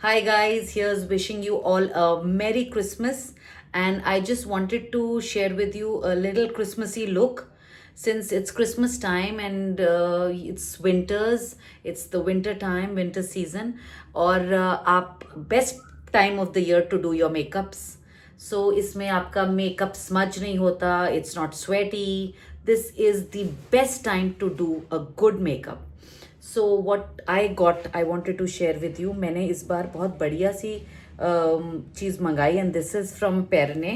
Hi guys, here's wishing you all a Merry Christmas, and I just wanted to share with you a little Christmassy look since it's Christmas time and it's winters, it's the winter time, winter season, or आप best time of the year to do your makeups. So इसमें आपका makeup smudge नहीं होता, it's not sweaty. This is the best time to do a good makeup. So what I got I wanted to share with you. मैंने इस बार बहुत बढ़िया सी चीज़ मंगाई and this is from Perne.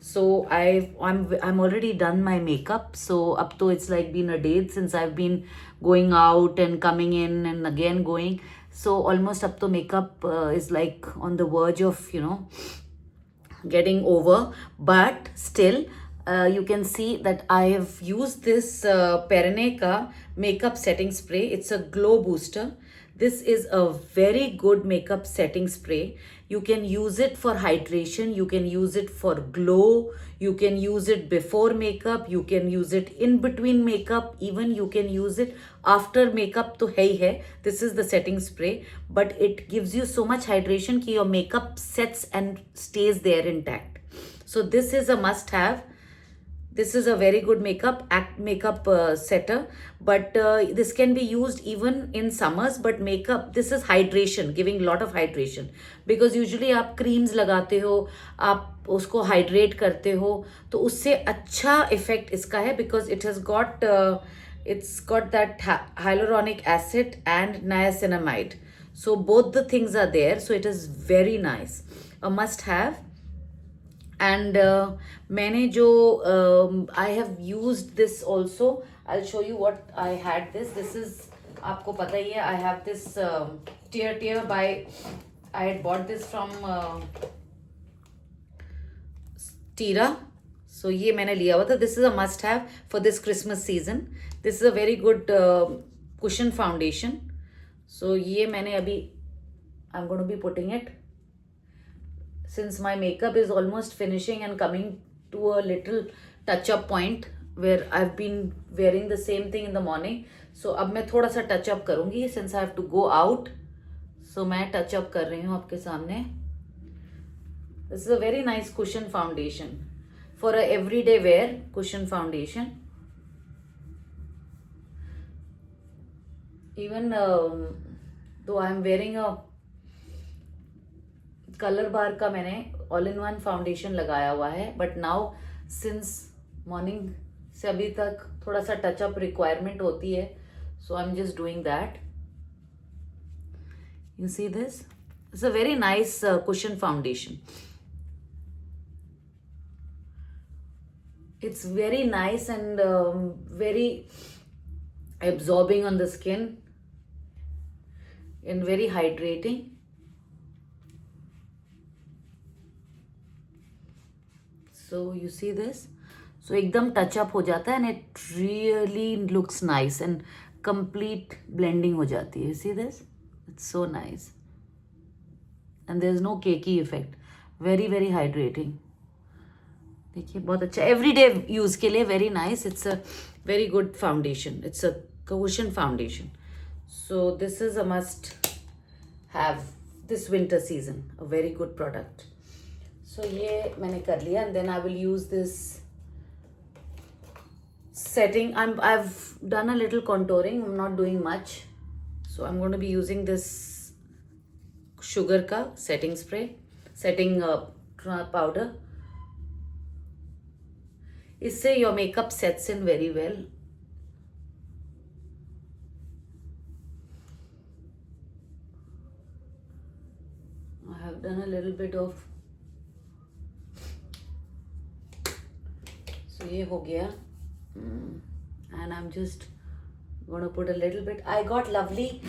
So I'm already done my makeup. So up to it's like been a day since I've been going out and coming in and again going. So almost up to makeup is like on the verge of getting over, but still you can see that I have used this Perene ka makeup setting spray. It's a glow booster. This is a very good makeup setting spray. You can use it for hydration, you can use it for glow, you can use it before makeup, you can use it in between makeup, even you can use it after makeup. To hai this is the setting spray, but it gives you so much hydration ki your makeup sets and stays there intact. So this is a must have. This is a very good makeup setter, but this can be used even in summers. But makeup, this is hydration, giving lot of hydration, because usually आप creams लगाते हो, आप उसको hydrate करते हो, तो उससे अच्छा effect इसका है, because it has got it's got that hyaluronic acid and niacinamide. So both the things are there, so it is very nice, a must have. And मैंने जो I have used this also. I show you what I had. This is, आपको पता ही है, I have this tear by, I had bought this from Tira. So ये मैंने लिया हुआ था. This is a must have for this Christmas season. This is a very good cushion foundation. So ये मैंने अभी, I am going to be putting it. Since my makeup is almost finishing and coming to a little touch up point where I've been wearing the same thing in the morning, so अब मैं थोड़ा सा touch up करूँगी since I have to go out. So मैं touch up कर रही हूँ आपके सामने. This is a very nice cushion foundation for a everyday wear cushion foundation. Even though I am wearing a colour bar का मैंने all in one foundation लगाया हुआ है, बट नाउ सिंस मॉर्निंग से अभी तक थोड़ा सा टचअप रिक्वायरमेंट होती है, so I am just doing that. You see this it's a very nice cushion foundation. It's very nice and very absorbing on the skin and very hydrating. So you see this, so एकदम touch up हो जाता है and it really looks nice and complete blending हो जाती है. See this, it's so nice and there's no cakey effect. Very very hydrating. देखिए बहुत अच्छा, everyday use के लिए very nice. It's a very good foundation. It's a cushion foundation. So this is a must have this winter season. A very good product. So ये मैंने कर लिया and then I will use this setting. I've done a little contouring. I'm not doing much. So I'm going to be using this sugar का setting spray, setting powder. इससे your makeup sets in very well. I have done a little bit of, so ये हो गया, and I'm just going to put a little bit. I got lovely,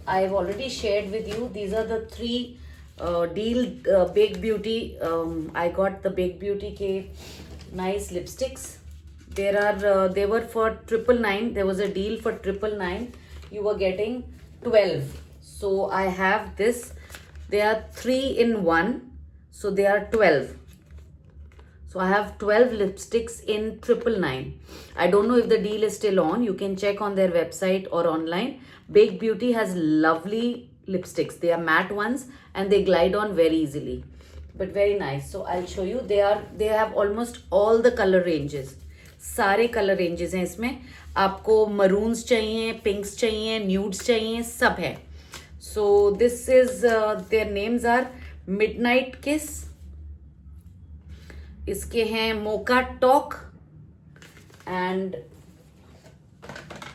I've already shared with you, these are the three deal Big Beauty. I got the Big Beauty के nice lipsticks. There are they were for 999. There was a deal for 999. You were getting 12. So I have this. They are 3 in 1. So they are 12. So I have 12 lipsticks in 999. I don't know if the deal is still on. You can check on their website or online. Big Beauty has lovely lipsticks. They are matte ones and they glide on very easily, but very nice. So I'll show you. They have almost all the color ranges. सारे colour ranges हैं इसमें. आपको maroons चाहिए, पिंक्स चाहिए, nudes चाहिए, सब है. So this is their names are midnight kiss. इसके हैं mocha talk and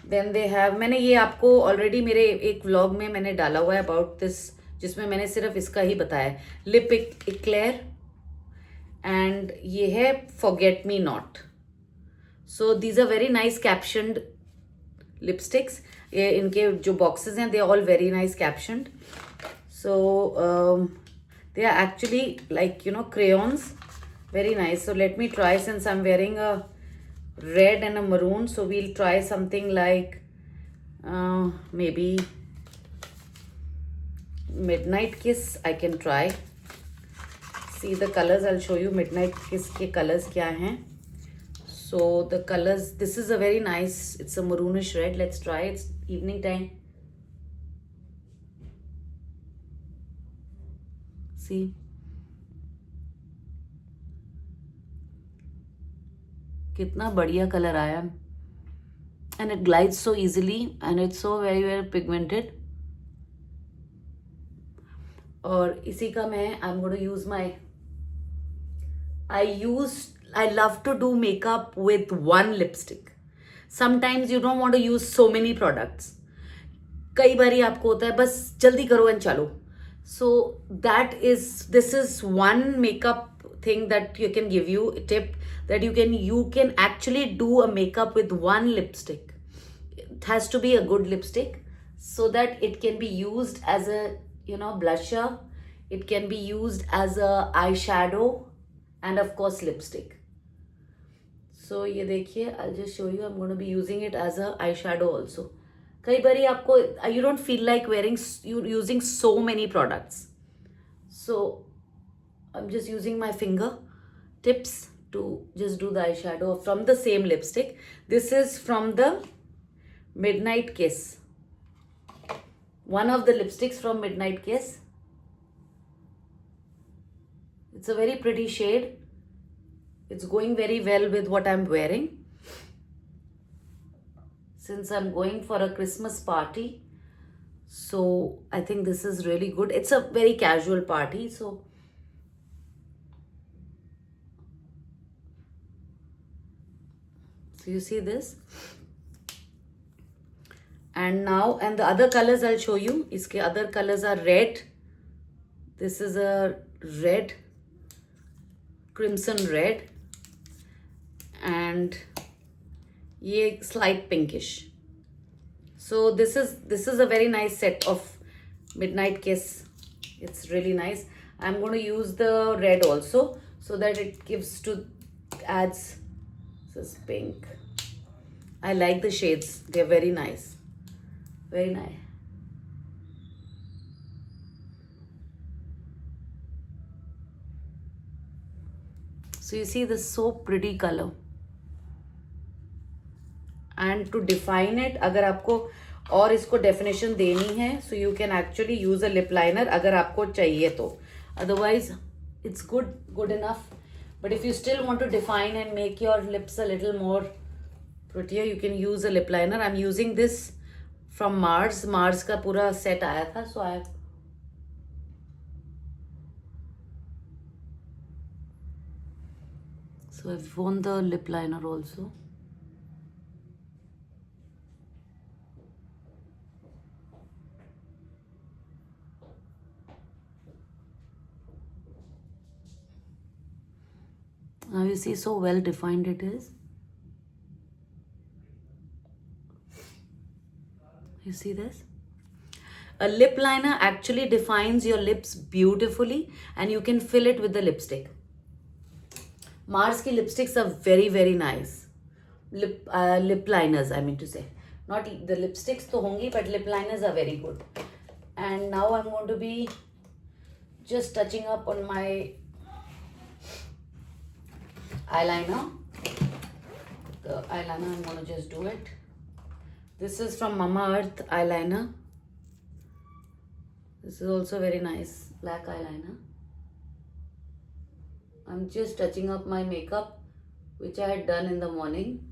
then they have, मैंने ये आपको ऑलरेडी मेरे एक व्लॉग में मैंने डाला हुआ है अबाउट दिस, जिसमें मैंने सिर्फ इसका ही बताया. लिप इक्लेयर एंड ये है forget me not. So these are very nice captioned lipsticks. ये इनके जो बॉक्सेस हैं they are all very nice captioned. So they are actually like crayons. Very nice. So let me try, since I'm wearing a red and a maroon, so we'll try something like maybe midnight kiss. I can try. See the colors, I'll show you midnight kiss ke colors kya hain. So the colors, this is a very nice, it's a maroonish red. Let's try. It's evening time. See, कितना बढ़िया colour आया. And it glides so easily and it's so very very pigmented. और इसी का मैं I am going to use my, I love to do makeup with one lipstick. Sometimes you don't want to use so many products. कई बार आपको होता है बस जल्दी करो एंड चलो. सो this is one makeup thing that you can give you a tip, that you can actually do a makeup with one lipstick. It has to be a good lipstick so that it can be used as a blusher. It can be used as a eyeshadow and of course lipstick. So ये देखिए, I'll just show you. I'm going to be using it as a eyeshadow also. कई बारी आपको you don't feel like using so many products. So I'm just using my finger tips to just do the eyeshadow from the same lipstick. This is from the Midnight Kiss. One of the lipsticks from Midnight Kiss. It's a very pretty shade. It's going very well with what I'm wearing. Since I'm going for a Christmas party, so I think this is really good. It's a very casual party, so you see this. And now, and the other colors I'll show you. Iske other colors are red. This is a red, crimson red, and ये slight pinkish. So this is a very nice set of Midnight Kiss. It's really nice. I'm going to use the red also so that it adds this pink. I like the shades. They're very nice. Very nice. So you see this so pretty color. And to define it, अगर आपको और इसको definition देनी है, so you can actually use a lip liner अगर आपको चाहिए तो. Otherwise, it's good enough. But if you still want to define and make your lips a little more prettier, you can use a lip liner. I'm using this from Mars. Mars का पूरा set आया था, so I've worn the lip liner also. Now you see so well defined it is. You see this? A lip liner actually defines your lips beautifully and you can fill it with the lipstick. Mars ki lipsticks are very very nice. Lip liners, I mean to say. Not the lipsticks to hongi, but lip liners are very good. And now I'm going to be just touching up on my eyeliner. The eyeliner, I'm going to just do it. This is from Mamaearth eyeliner. This is also very nice black eyeliner. I'm just touching up my makeup which I had done in the morning.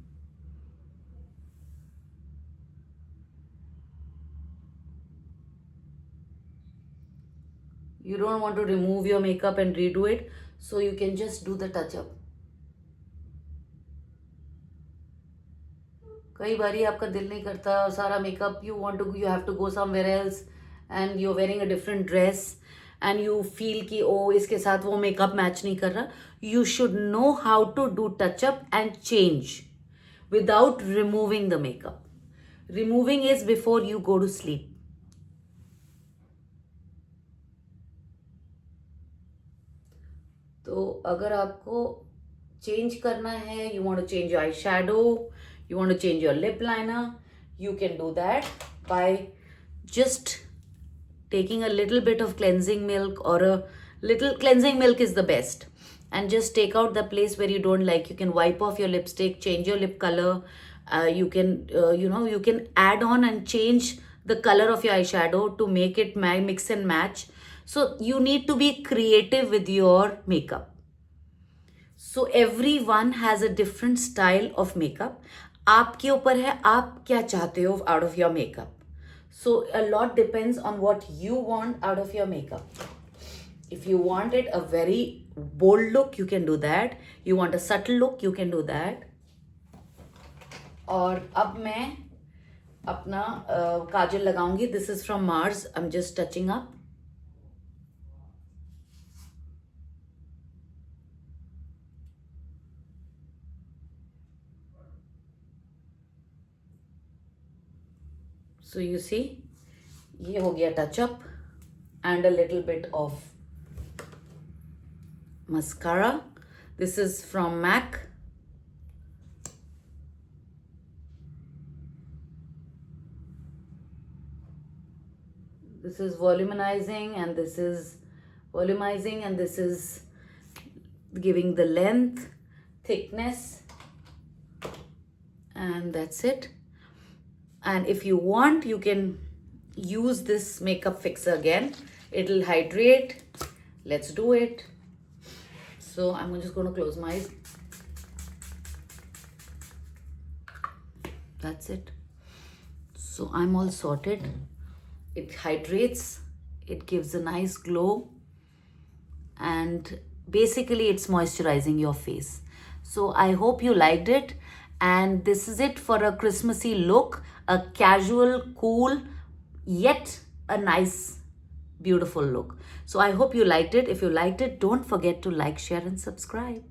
You don't want to remove your makeup and redo it, so you can just do the touch up. कई बारी आपका दिल नहीं करता सारा makeup, you want to, you have to go somewhere else and you're wearing a different dress and you feel कि ओ इसके साथ वो मेकअप मैच नहीं कर रहा. You should know how to do touch up and change without removing the makeup. Removing is before you go to sleep. तो अगर आपको चेंज करना है, you want to change your eyeshadow, you want to change your lip liner, you can do that by just taking a little bit of cleansing milk, or a little cleansing milk is the best, and just take out the place where you don't like. You can wipe off your lipstick, change your lip color. You can you can add on and change the color of your eyeshadow to make it mix and match. So you need to be creative with your makeup. So everyone has a different style of makeup. आपके ऊपर है आप क्या चाहते हो out of your makeup. So a lot depends on what you want out of your makeup. If you wanted a very bold look, you can do that. You want a subtle look, you can do that. और अब मैं अपना काजल लगाऊंगी. This is from Mars. I'm just touching up. So you see, ये हो गया touch up and a little bit of mascara. This is from MAC. This is volumizing and this is volumizing and this is giving the length, thickness, and that's it. And if you want, you can use this makeup fixer again. It'll hydrate. Let's do it. So I'm just going to close my eyes. That's it. So I'm all sorted. It hydrates. It gives a nice glow. And basically it's moisturizing your face. So I hope you liked it. And this is it for a Christmassy look. A casual, cool, yet a nice, beautiful look. So I hope you liked it. If you liked it, don't forget to like, share and subscribe.